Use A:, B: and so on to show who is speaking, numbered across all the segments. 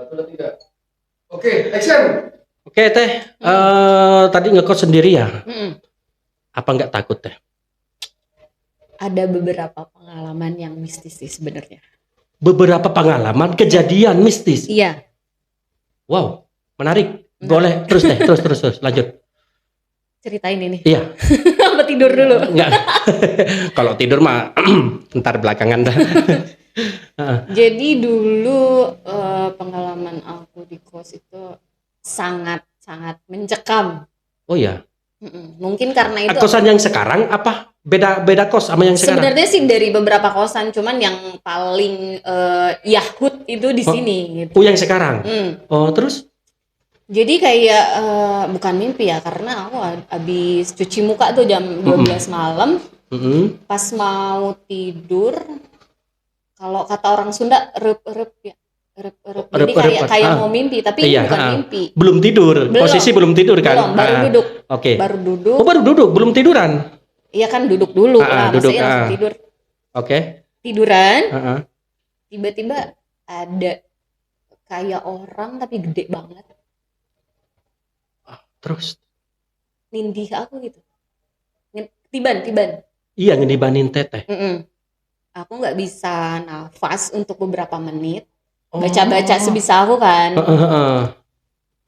A: Satu dan tiga. Oke, action.
B: Oke Teh, tadi ngekos sendiri ya?
C: Mm-mm.
B: Apa nggak takut Teh?
C: Ada beberapa pengalaman yang mistis sih sebenarnya.
B: Beberapa pengalaman kejadian mistis.
C: Iya.
B: Wow, menarik. Boleh terus Teh, terus lanjut.
C: Ceritain ini.
B: Iya.
C: Apa tidur dulu?
B: Enggak. Kalau tidur mah ntar belakangan dah.
C: Jadi dulu pengalaman aku di kos itu sangat mencekam.
B: Oh ya.
C: Mungkin karena itu
B: Kosan yang sekarang apa beda kos sama yang sekarang?
C: sebenarnya sih dari beberapa kosan, cuman yang paling yahut itu di sini gitu.
B: Oh yang sekarang. Oh terus?
C: Jadi kayak bukan mimpi ya, karena aku habis cuci muka tuh jam 12 malam. Pas mau tidur, kalau kata orang Sunda rep-rep ya. Rep-rep. Jadi kayak mau mimpi, tapi
B: iya,
C: bukan mimpi.
B: Belum tidur. Posisi belum tidur kan?
C: Belum, baru duduk.
B: Oke.
C: Baru duduk.
B: Oh, baru duduk, belum tiduran.
C: Iya kan duduk dulu lah,
B: duduk,
C: maksudnya langsung tidur.
B: Oke.
C: Tiduran. Tiba-tiba ada kayak orang tapi gede banget.
B: Terus
C: nindih aku gitu. Tiban.
B: Iya, ngedibanin Teteh.
C: Aku nggak bisa nafas untuk beberapa menit. Baca-baca sebisa aku kan.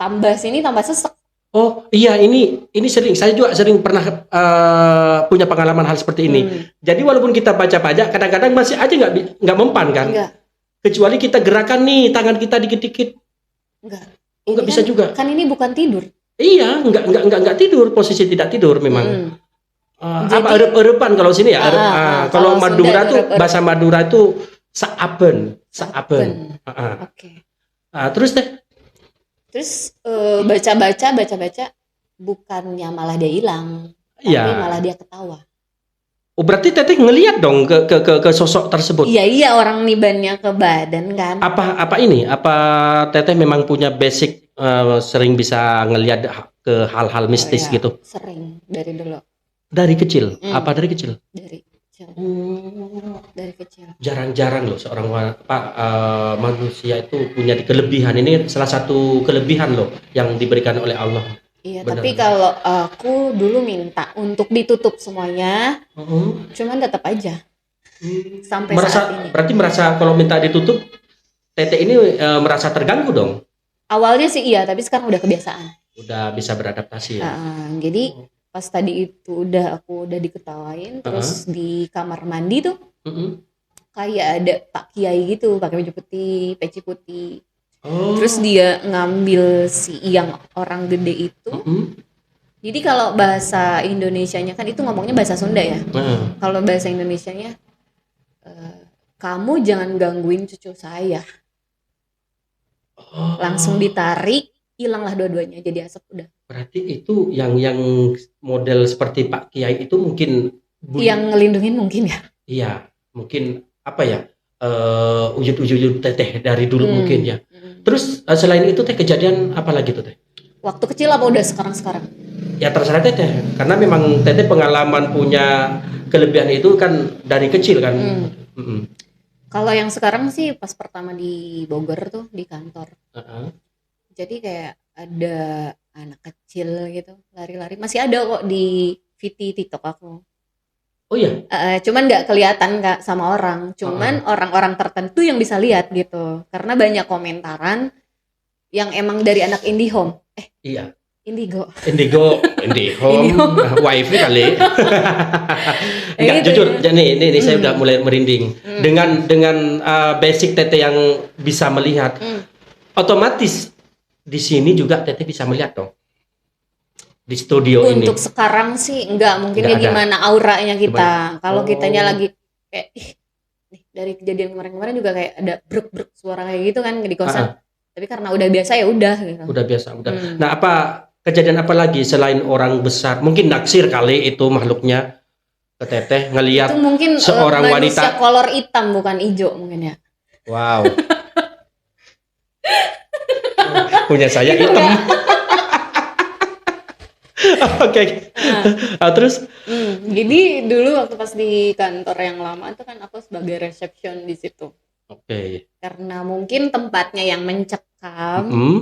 C: Tambah sini tambah sesek.
B: Oh iya, ini sering, saya juga sering pernah punya pengalaman hal seperti ini. Jadi walaupun kita baca-baca, kadang-kadang masih aja nggak mempan kan?
C: Enggak.
B: Kecuali kita gerakan nih tangan kita dikit-dikit. Enggak bisa juga.
C: Kan ini bukan tidur.
B: Iya, enggak tidur, posisi tidak tidur memang. Apa erepan kalau sini ya? Kalau Madura tuh bahasa Madura itu saaben.
C: Oke.
B: Terus Teh?
C: Terus baca-baca bukannya malah dia hilang, tapi malah dia ketawa.
B: Oh berarti Teteh ngelihat dong ke sosok tersebut?
C: Iya orang nibannya ke badan kan.
B: Apa ini? Apa Teteh memang punya basic sering bisa ngelihat ke hal-hal mistis gitu?
C: Sering dari dulu.
B: Dari kecil? Apa dari kecil?
C: Dari kecil. Dari kecil.
B: Jarang-jarang loh seorang manusia itu punya kelebihan. Ini salah satu kelebihan loh yang diberikan oleh Allah.
C: Iya, benar. Tapi kalau aku dulu minta untuk ditutup semuanya, cuman tetap aja sampai saat ini.
B: Berarti merasa kalau minta ditutup, Teteh ini merasa terganggu dong?
C: Awalnya sih iya, tapi sekarang udah kebiasaan.
B: Udah bisa beradaptasi ya?
C: Jadi pas tadi itu aku udah diketawain, terus di kamar mandi tuh kayak ada Pak Kiai gitu, pakai baju putih, peci putih. Terus dia ngambil si yang orang gede itu. Jadi kalau bahasa Indonesianya kan itu ngomongnya bahasa Sunda ya. Kalau bahasa Indonesianya kamu jangan gangguin cucu saya. Langsung ditarik, hilanglah dua-duanya, jadi asap udah.
B: Berarti itu yang model seperti Pak Kiai itu mungkin
C: yang ngelindungin mungkin ya.
B: Iya, mungkin apa ya? Wujud Teteh dari dulu mungkin ya. Terus selain itu Teh kejadian apa lagi tuh Teh?
C: Waktu kecil apa udah sekarang?
B: Ya terserah Teteh, karena memang Teteh pengalaman punya kelebihan itu kan dari kecil kan.
C: Kalau yang sekarang sih pas pertama di Bogor tuh di kantor. Jadi kayak ada anak kecil gitu lari-lari, masih ada kok di VT TikTok aku.
B: Oh iya.
C: Cuman nggak kelihatan Kak sama orang, cuman orang-orang tertentu yang bisa lihat gitu, karena banyak komentaran yang emang dari anak IndiHome.
B: Iya.
C: IndiHome,
B: wifi kali. Enggak gitu, jujur, ya. Nih saya udah mulai merinding. Dengan basic Teteh yang bisa melihat, otomatis di sini juga Teteh bisa melihat dong. Di studio ini.
C: Untuk sekarang sih enggak, mungkinnya gimana auranya kita. Kalau kitanya lagi kayak dari kejadian kemarin juga kayak ada bruk-bruk suara kayak gitu kan di kosan. Tapi karena udah biasa ya udah gitu.
B: Udah biasa. Nah, apa kejadian apa lagi selain orang besar? Mungkin naksir kali itu makhluknya ke Teteh ngelihat seorang wanita.
C: Manusia kolor hitam bukan hijau mungkin ya.
B: Wow. Punya saya hitam. Oke. Terus?
C: Jadi dulu waktu pas di kantor yang lama itu kan aku sebagai resepsion di situ.
B: Oke.
C: Karena mungkin tempatnya yang mencekam.
B: Mm-mm.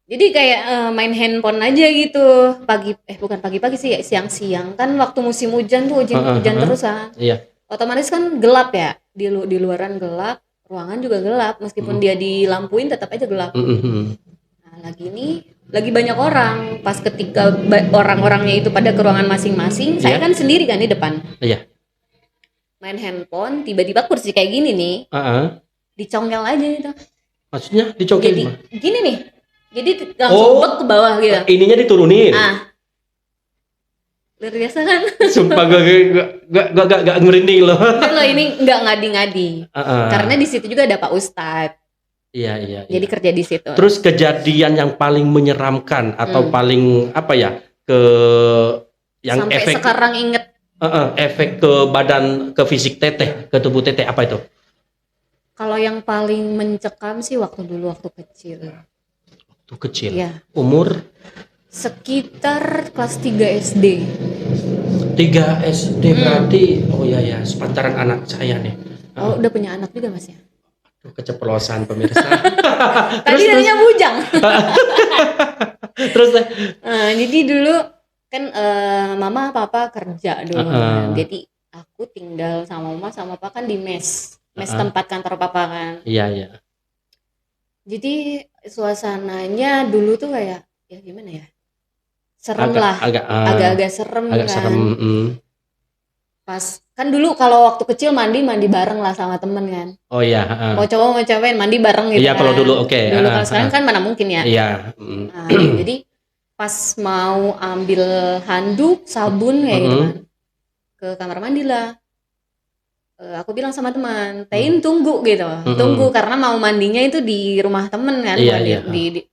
C: Jadi kayak main handphone aja gitu. Bukan pagi-pagi sih, ya, siang-siang. Kan waktu musim hujan tuh hujan terus kan.
B: Iya.
C: Otomatis kan gelap ya. Di luaran gelap, ruangan juga gelap. Meskipun dia dilampuin tetap aja gelap.
B: Mm-mm.
C: Nah, lagi banyak orang. Pas ketika orang-orangnya itu pada ke ruangan masing-masing, saya
B: Iya.
C: kan sendiri kan di depan.
B: Iya.
C: Main handphone, tiba-tiba kursi kayak gini nih,
B: Ah,
C: dicongkel aja gitu.
B: maksudnya dicongkel
C: Jadi
B: gimana?
C: gini nih. Jadi langsung bek ke bawah gitu.
B: Ininya diturunin.
C: Luar biasa kan?
B: Sumpah gak merinding loh.
C: Tapi loh ini nggak ngadi-ngadi.
B: Ah.
C: Karena di situ juga ada Pak Ustadz.
B: Iya.
C: Jadi kerja di situ.
B: Terus kejadian yang paling menyeramkan atau paling apa ya, ke yang
C: sampai
B: efek
C: sekarang inget
B: efek ke badan, ke fisik teteh, ke tubuh teteh, apa itu?
C: kalau yang paling mencekam sih waktu kecil.
B: Tuh kecil.
C: Iya.
B: Umur
C: Sekitar kelas 3 SD.
B: 3 SD berarti. Oh ya, sepantaran anak saya nih.
C: Oh, udah punya anak juga Mas ya?
B: Tuh, keceplosan pemirsa.
C: Tadi namanya bujang.
B: Terus
C: Jadi dulu kan mama papa kerja dulu. Jadi aku tinggal sama mama sama papa kan di mes tempat kantor papa kan.
B: Iya.
C: Jadi suasananya dulu tuh kayak ya gimana ya, serem lah, agak-agak serem
B: agak
C: kan.
B: serem.
C: Pas kan dulu kalau waktu kecil mandi bareng lah sama temen kan.
B: Oh iya.
C: Mau cowok mau cewek mandi bareng gitu.
B: Iya
C: kan.
B: kalau dulu oke.
C: Dulu kalau sekarang kan mana mungkin ya.
B: Iya.
C: Nah, jadi pas mau ambil handuk, sabun kayak gitu kan, ke kamar mandi lah. Aku bilang sama teman, Tein tunggu gitu, tunggu karena mau mandinya itu di rumah temen kan,
B: Iya,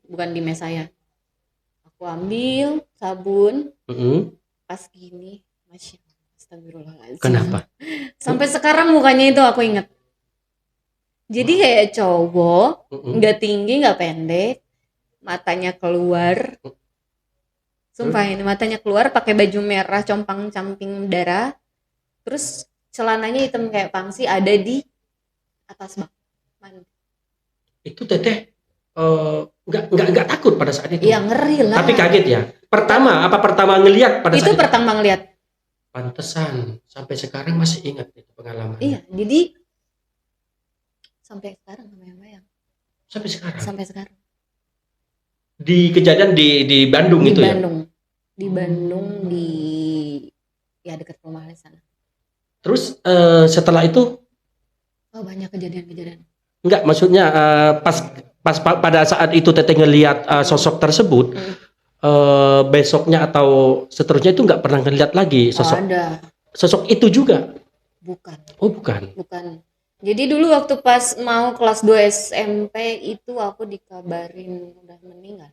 C: bukan di mes saya. Aku ambil sabun, pas gini, Masya Allah, astagfirullahaladzim.
B: Kenapa?
C: Sampai sekarang mukanya itu aku inget. Jadi kayak cowok, nggak tinggi nggak pendek, matanya keluar. Sumpah ini matanya keluar, pakai baju merah compang-camping darah, terus celananya hitam kayak pangsi, ada di atas bak mandi.
B: Itu teteh nggak takut pada saat itu?
C: Iya ngeri lah.
B: Tapi kaget ya. Pertama ngelihat pada
C: itu
B: saat itu?
C: Pertama ngelihat.
B: Pantesan sampai sekarang masih ingat itu pengalaman.
C: Iya, jadi sampai sekarang bayang-bayang.
B: Sampai sekarang. Di kejadian di Bandung itu ya?
C: Di Bandung ya dekat rumah di sana.
B: Terus setelah itu?
C: Banyak kejadian-kejadian.
B: Enggak, maksudnya pas pada saat itu teteh ngelihat sosok tersebut, besoknya atau seterusnya itu nggak pernah ngelihat lagi sosok itu juga?
C: Bukan.
B: Oh bukan.
C: Jadi dulu waktu pas mau kelas 2 SMP itu aku dikabarin udah meninggal.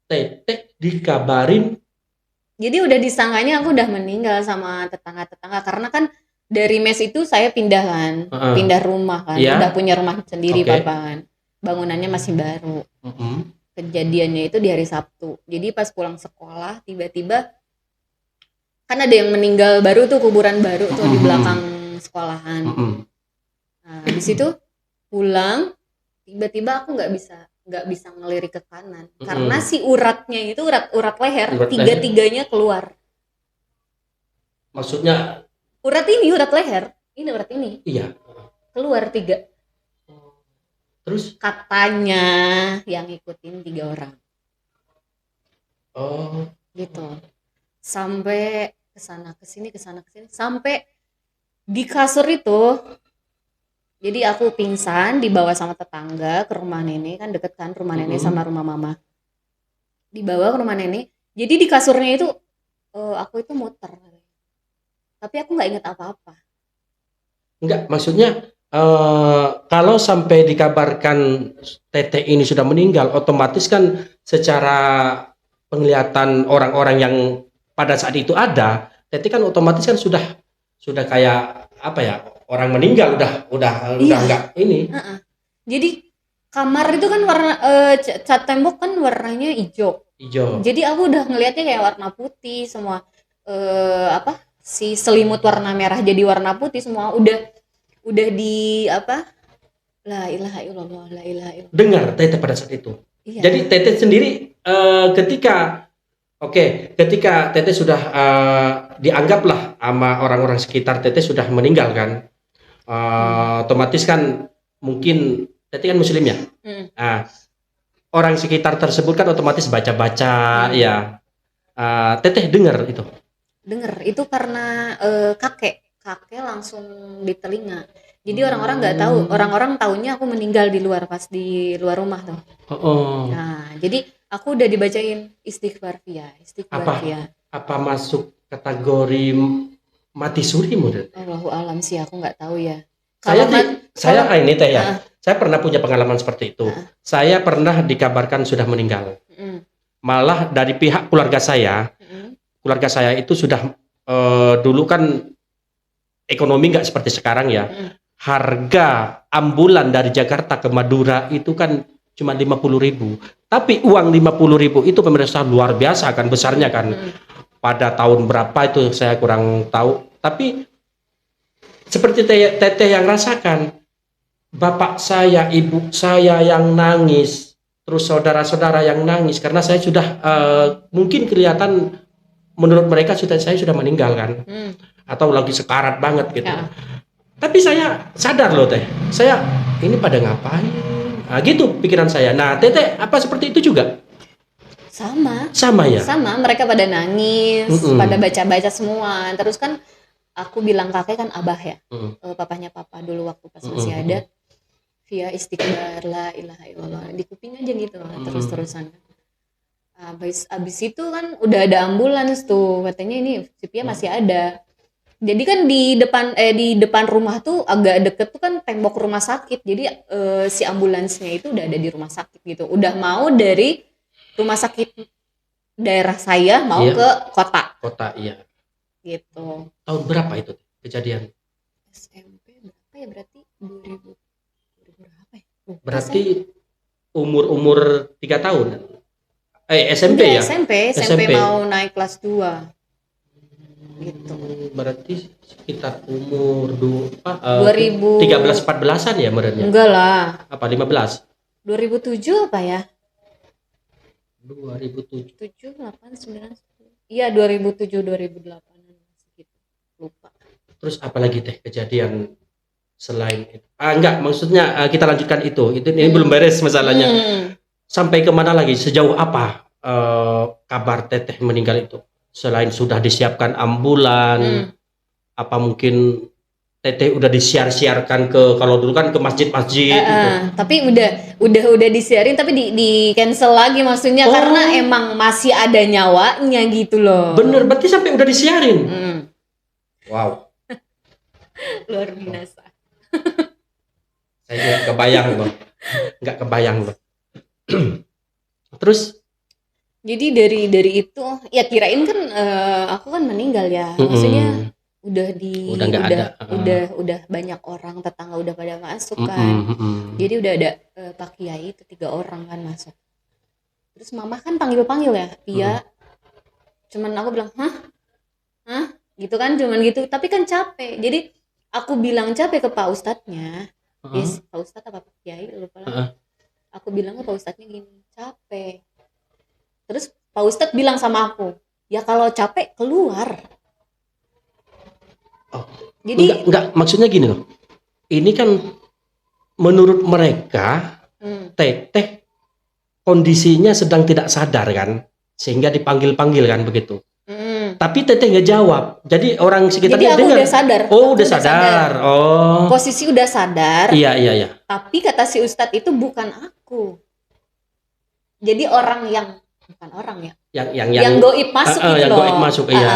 B: Teteh dikabarin?
C: Jadi udah disangkanya aku udah meninggal sama tetangga-tetangga karena kan dari mes itu saya pindah kan, pindah rumah kan, udah punya rumah sendiri papa kan, bangunannya masih baru. Kejadiannya itu di hari Sabtu. Jadi pas pulang sekolah tiba-tiba kan ada yang meninggal baru tuh, kuburan baru tuh di belakang sekolahan. Nah di situ pulang tiba-tiba aku nggak bisa ngelirik ke kanan karena si uratnya itu urat leher tiga-tiganya keluar.
B: Maksudnya
C: urat leher ini
B: iya
C: keluar 3.
B: Terus
C: katanya yang ngikutin 3 orang.
B: Oh
C: gitu. Sampai kesana kesini sampai di kasur itu. Jadi aku pingsan, dibawa sama tetangga ke rumah nenek, kan deket kan rumah nenek sama rumah mama. Dibawa ke rumah nenek. Jadi di kasurnya itu aku itu muter. Tapi aku nggak inget apa-apa.
B: Enggak, maksudnya kalau sampai dikabarkan teteh ini sudah meninggal, otomatis kan secara penglihatan orang-orang yang pada saat itu ada, teteh kan otomatis kan sudah kayak apa ya, orang meninggal udah enggak ini.
C: Jadi kamar itu kan warna cat tembok kan warnanya hijau. Jadi aku udah ngelihatnya kayak warna putih semua, si selimut warna merah jadi warna putih semua, udah di apa, la ilaha illallah, la ilaha illallah.
B: Dengar Teteh pada saat itu.
C: Iya.
B: Jadi Teteh sendiri ketika Teteh sudah dianggaplah sama orang-orang sekitar Teteh sudah meninggal kan, otomatis kan mungkin Teteh kan Muslim ya. Nah, orang sekitar tersebut kan otomatis baca-baca ya. Teteh dengar itu.
C: Dengar itu karena kakek langsung di telinga. Jadi orang-orang nggak tahu, orang-orang taunya aku meninggal di luar, pas di luar rumah tuh. Nah, jadi aku udah dibacain istighfar via.
B: Apa masuk kategori mati suri menurut?
C: Allahu alam sih, aku nggak tahu ya.
B: Saya ini Teh ya. Saya pernah punya pengalaman seperti itu. Saya pernah dikabarkan sudah meninggal. Malah dari pihak keluarga saya itu sudah dulu kan ekonomi nggak seperti sekarang ya. Harga ambulan dari Jakarta ke Madura itu kan cuma 50.000. Tapi uang 50.000 itu pemirsa luar biasa kan, besarnya kan. Pada tahun berapa itu saya kurang tahu. Tapi seperti Teteh yang rasakan, bapak saya, ibu saya yang nangis, terus saudara-saudara yang nangis karena saya sudah mungkin kelihatan menurut mereka saya sudah meninggal kan, atau lagi sekarat banget gitu. Ya. Tapi saya sadar loh Teh, saya ini pada ngapain? Nah, gitu pikiran saya. Nah Teteh apa seperti itu juga? Sama ya.
C: Sama, mereka pada nangis, pada baca-baca semua. Terus kan aku bilang kakek kan abah ya, papanya papa dulu waktu pas masih ada. Via istighfar la ilaha illallah di kuping aja gitu terus-terusan. Abis itu kan udah ada ambulans tuh, katanya ini si Pia masih ada. Jadi kan di depan rumah tuh agak deket tuh kan tembok rumah sakit. Jadi si ambulansnya itu udah ada di rumah sakit gitu. Udah mau dari rumah sakit daerah saya mau ke kota.
B: Kota iya.
C: Gitu.
B: Tahun berapa itu kejadian?
C: SMP berapa ya, berarti 2000 berapa ya?
B: Berarti umur 3 tahun. SMP ya?
C: SMP mau naik kelas 2. Gitu.
B: Berarti sekitar umur
C: 2013
B: 13-14an ya menurutnya?
C: Enggak lah.
B: Apa 15?
C: 2007 apa ya?
B: 2007.
C: 7, 8, 9, 10. Iya 2007 2008 gitu. Lupa.
B: Terus apa lagi Teh kejadian selain itu? Enggak, maksudnya kita lanjutkan itu. Ini belum beres masalahnya. Sampai kemana lagi? Sejauh apa kabar Teteh meninggal itu? Selain sudah disiapkan ambulan, apa mungkin Teteh udah disiar-siarkan ke, kalau dulu kan ke masjid-masjid gitu.
C: Tapi udah disiarin tapi di cancel lagi maksudnya karena emang masih ada nyawanya gitu loh.
B: Bener, berarti sampai udah disiarin. Wow.
C: Luar biasa.
B: Saya nggak kebayang loh. Terus
C: jadi dari itu ya kirain kan aku kan meninggal ya, maksudnya udah banyak orang tetangga udah pada masuk kan. Jadi udah ada Pak Kiai itu 3 orang kan masuk. Terus mama kan panggil ya, Pia. Cuman aku bilang hah gitu kan, cuman gitu. Tapi kan capek. Jadi aku bilang capek ke Pak Ustadznya. Yes, Pak Ustadz apa Pak Kiai lupa lah. Aku bilang ke Pak Ustadznya gini, capek. Terus Pak Ustadz bilang sama aku, ya kalau capek keluar. Jadi
B: enggak maksudnya gini loh. Ini kan menurut mereka Teteh kondisinya sedang tidak sadar kan, sehingga dipanggil-panggil kan begitu. Tapi Teteh nggak jawab. Jadi orang sekitarnya dengar.
C: Udah sadar.
B: Udah sadar. Oh.
C: Posisi udah sadar.
B: Iya.
C: Tapi kata si Ustadz itu bukan aku. Jadi orang yang bukan orang ya. Yang goib masuk gitu
B: yang
C: loh.
B: Goib masuk iya.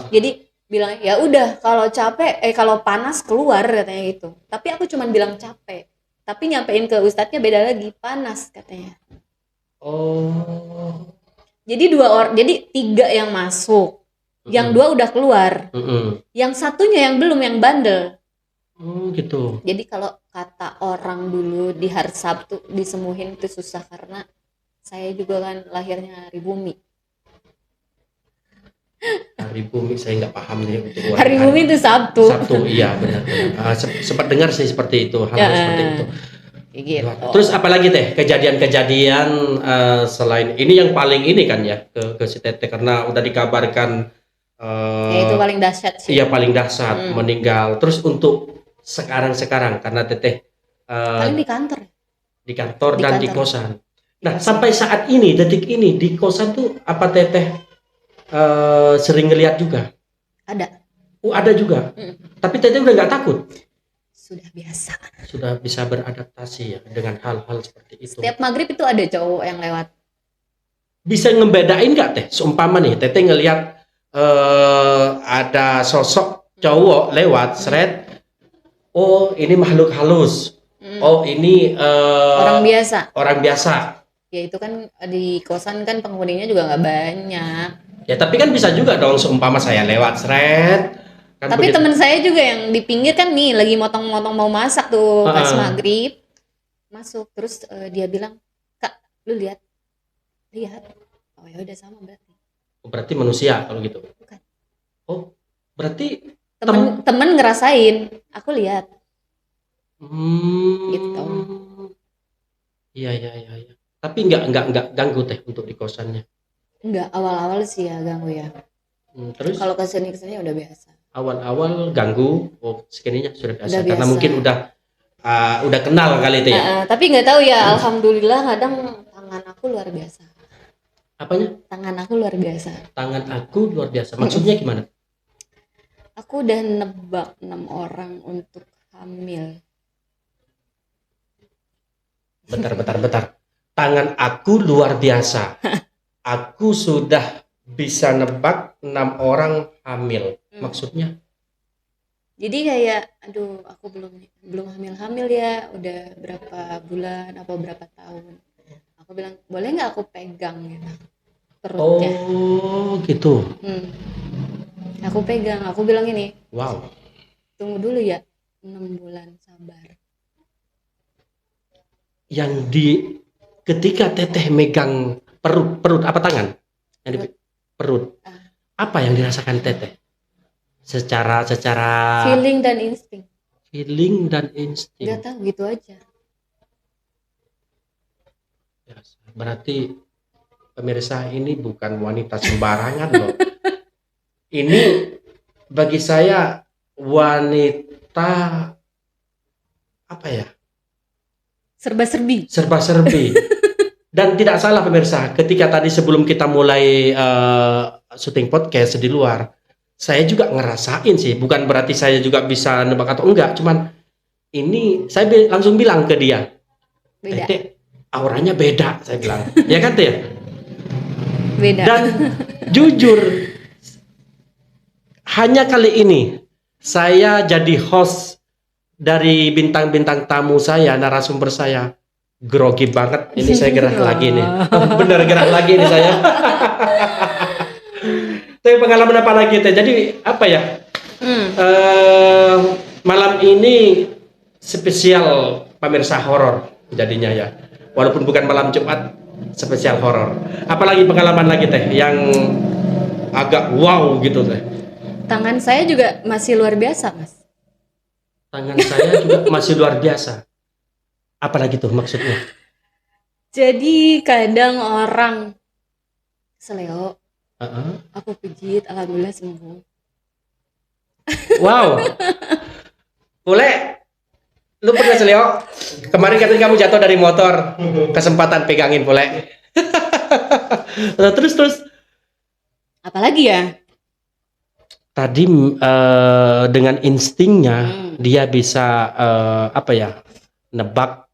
C: Jadi bilang ya udah kalau capek kalau panas keluar katanya gitu. Tapi aku cuma bilang capek. Tapi nyampein ke Ustadznya beda lagi, panas katanya.
B: Oh.
C: Jadi 3 yang masuk. Yang 2 udah keluar. Yang satunya yang belum, yang bandel.
B: Oh gitu.
C: Jadi kalau kata orang dulu di hari Sabtu disembuhin itu susah karena saya juga kan lahirnya hari Bumi.
B: hari bumi saya nggak paham nih untuk
C: Hari bumi itu Sabtu.
B: Sabtu, iya benar. Sempat dengar sih seperti itu, hal seperti itu.
C: Kayak gitu.
B: Terus apalagi teh kejadian-kejadian selain ini yang paling ini kan ya ke si Teteh karena udah dikabarkan
C: Ya itu paling dahsyat sih.
B: iya paling dahsyat meninggal. Terus untuk sekarang karena Teteh
C: Paling di kantor.
B: di kantor
C: Di
B: dan di
C: kantor.
B: kosan. Nah sampai saat ini detik ini di kosan tuh apa Teteh sering ngeliat juga?
C: Ada.
B: Ada juga. Tapi Teteh udah nggak takut?
C: Sudah biasa.
B: Sudah bisa beradaptasi ya dengan hal-hal seperti itu.
C: Setiap maghrib itu ada cowok yang lewat.
B: Bisa ngebedain nggak Teh? Seumpama nih Teteh ngelihat ada sosok cowok lewat seret, oh ini makhluk halus, oh ini
C: Orang biasa.
B: orang biasa.
C: Ya itu kan di kosan kan penghuninya juga nggak banyak.
B: Ya tapi kan bisa juga dong seumpama saya lewat seret. Kan
C: Tapi
B: begitu.
C: temen saya juga yang di pinggir kan nih lagi motong-motong mau masak tuh pas maghrib masuk terus dia bilang, "Kak, lu lihat." Oh ya udah sama berarti.
B: Berarti manusia kalau gitu.
C: Bukan.
B: Oh berarti
C: Temen ngerasain, aku lihat. Gitu.
B: Iya. Tapi nggak ganggu Teh untuk di kosannya.
C: Enggak, awal-awal sih ya ganggu ya.
B: Terus
C: kalau kesini udah biasa.
B: Awal-awal ganggu, oh segininya sudah biasa.
C: Udah
B: Karena
C: biasa.
B: mungkin udah kenal kali itu ya.
C: Tapi nggak tahu ya, alhamdulillah kadang tangan aku luar biasa.
B: Apanya?
C: Tangan aku luar biasa.
B: Tangan aku luar biasa. Maksudnya gimana?
C: Aku udah nebak 6 orang untuk hamil.
B: Bentar. Tangan aku luar biasa. Aku sudah bisa nebak 6 orang hamil. Maksudnya?
C: Jadi kayak, aduh, aku belum hamil ya, udah berapa bulan atau berapa tahun. Aku bilang, boleh nggak aku pegang gitu perutnya?
B: Oh, gitu.
C: Aku pegang, aku bilang ini,
B: Wow.
C: tunggu dulu ya, 6 bulan sabar.
B: Ketika Teteh megang perut apa tangan? Perut. Apa yang dirasakan Teteh? Secara
C: Feeling dan insting. Nggak tahu gitu aja.
B: Berarti pemirsa ini bukan wanita sembarangan loh. Ini bagi saya wanita apa ya? Serba-serbi. Dan tidak salah pemirsa, ketika tadi sebelum kita mulai syuting podcast di luar, saya juga ngerasain sih, bukan berarti saya juga bisa nebak atau enggak, cuman ini saya langsung bilang ke dia,
C: Beda.
B: Teteh, auranya beda, saya bilang. Ya kan Teh?
C: Beda.
B: Dan jujur, hanya kali ini saya jadi host dari bintang-bintang tamu saya, narasumber saya. Grogi banget, ini saya gerak lagi nih. Bener gerak lagi nih saya. Tapi pengalaman apa lagi Teh? Jadi apa ya? Malam ini spesial pemirsa horor jadinya ya. Walaupun bukan malam Jumat, spesial horor. Apalagi pengalaman lagi Teh yang agak wow gitu Teh?
C: Tangan saya juga masih luar biasa, Mas.
B: Tangan saya juga masih luar biasa. Apalagi tuh maksudnya?
C: Jadi kadang orang seleo, aku pijit, alhamdulillah sembuh.
B: Wow. Boleh. Lu pernah seleo? Kemarin katanya kamu jatuh dari motor. Kesempatan pegangin boleh. Terus.
C: Apalagi ya?
B: Tadi dengan instingnya dia bisa nebak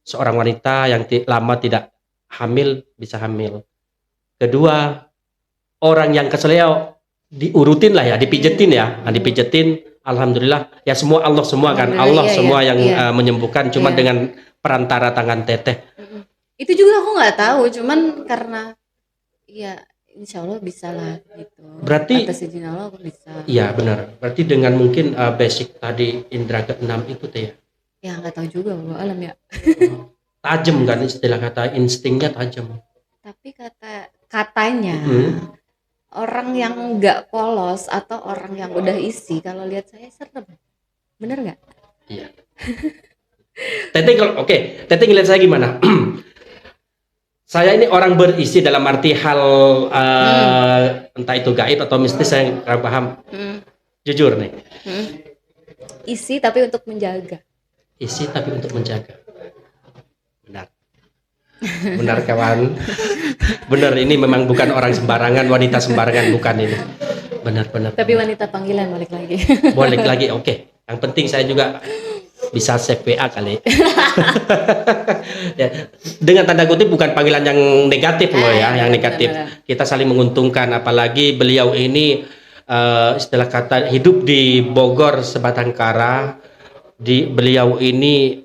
B: seorang wanita yang lama tidak hamil bisa hamil. Kedua, orang yang keseleo diurutin lah ya, dipijetin ya, dipijetin. Alhamdulillah ya, semua Allah semua kan, Allah semua yang menyembuhkan, cuma dengan perantara tangan Teteh.
C: Itu juga aku nggak tahu, cuman karena ya insya Allah bisa lah gitu.
B: Berarti
C: atas izin Allah aku bisa.
B: Iya benar. Berarti dengan mungkin basic tadi indra keenam itu Teh ya.
C: Ya nggak tahu juga bahwa alam ya.
B: Tajam kan istilah kata, instingnya tajam.
C: Tapi katanya orang yang nggak polos atau orang yang udah isi kalau lihat saya serem. Bener nggak?
B: Iya. Teteh kalau oke, Teteh ngeliat saya gimana? Saya ini orang berisi dalam arti hal entah itu gaib atau mistis, saya kurang paham. Jujur nih.
C: Isi tapi untuk menjaga.
B: Isi tapi untuk menjaga. Benar. Benar kawan. Benar, ini memang bukan orang sembarangan, wanita sembarangan, bukan ini. Benar.
C: Tapi wanita panggilan balik lagi.
B: Boleh lagi, oke. Yang penting saya juga bisa save WA kali. Ya, dengan tanda kutip bukan panggilan yang negatif loh ya, yang negatif.
C: Benar.
B: Kita saling menguntungkan, apalagi beliau ini istilah kata hidup di Bogor sebatang kara. Beliau ini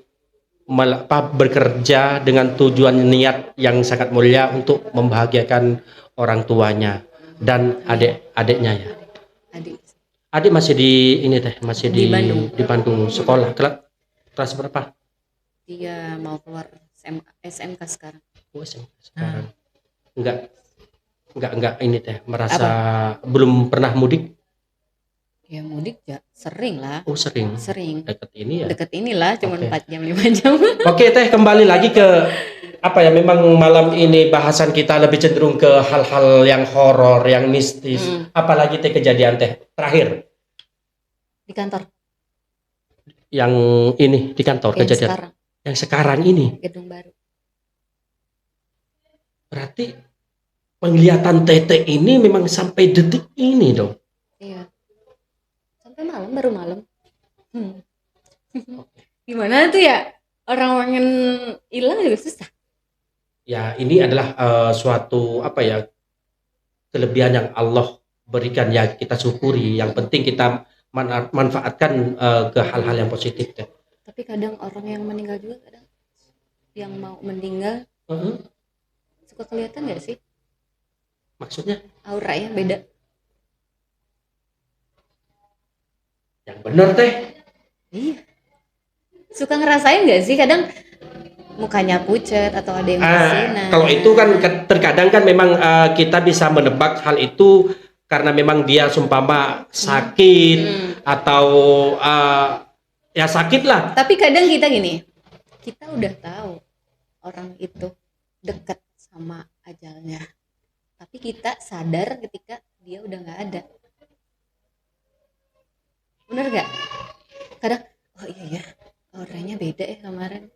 B: bekerja dengan tujuan niat yang sangat mulia untuk membahagiakan orang tuanya dan adik-adiknya ya. Adik masih di ini teh, masih
C: Di Bandung.
B: di Bandung sekolah kelas berapa?
C: Dia mau keluar SMK sekarang.
B: Oh, SMK sekarang. Enggak ini teh, merasa belum pernah mudik.
C: Ya mudik ya sering lah.
B: Oh, sering. Deket ini ya.
C: Deket inilah cuma
B: Oke.
C: 4 jam 5 jam.
B: Oke teh, kembali lagi ke apa ya, memang malam ini bahasan kita lebih cenderung ke hal-hal yang horor, yang mistis. Apalagi teh kejadian teh terakhir
C: Di kantor
B: yang ini di kantor
C: yang
B: kejadian
C: sekarang
B: yang sekarang ini.
C: gedung baru.
B: Berarti penglihatan Tete ini memang sampai detik ini dong.
C: Iya. Sampai malam, baru malam. Gimana tuh ya? Orang yang hilang juga susah.
B: Ya, ini adalah suatu apa ya, kelebihan yang Allah berikan ya, kita syukuri. Yang penting kita manfaatkan ke hal-hal yang positif teh.
C: Tapi kadang orang yang meninggal juga kadang yang mau meninggal suka kelihatan nggak sih?
B: Maksudnya
C: Auranya beda.
B: yang benar teh.
C: Iya. Suka ngerasain nggak sih kadang mukanya pucat atau ada yang bersinar.
B: Kalau itu kan terkadang kan memang kita bisa menebak hal itu karena memang dia sumpama sakit atau ya sakit lah.
C: Tapi kadang kita gini, kita udah tahu orang itu dekat sama ajalnya, tapi kita sadar ketika dia udah nggak ada. Bener nggak? Kadang, oh iya ya, auranya beda ya kemarin.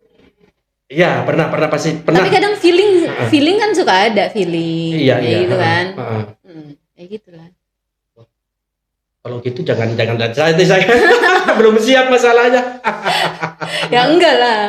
B: Iya, pernah pasti pernah.
C: Tapi kadang feeling kan suka ada feeling,
B: Iya,
C: kayak
B: iya,
C: gitu kan. Kayak gitu lah.
B: Kalau gitu jangan lihat saya belum siap masalahnya.
C: Ya enggak lah.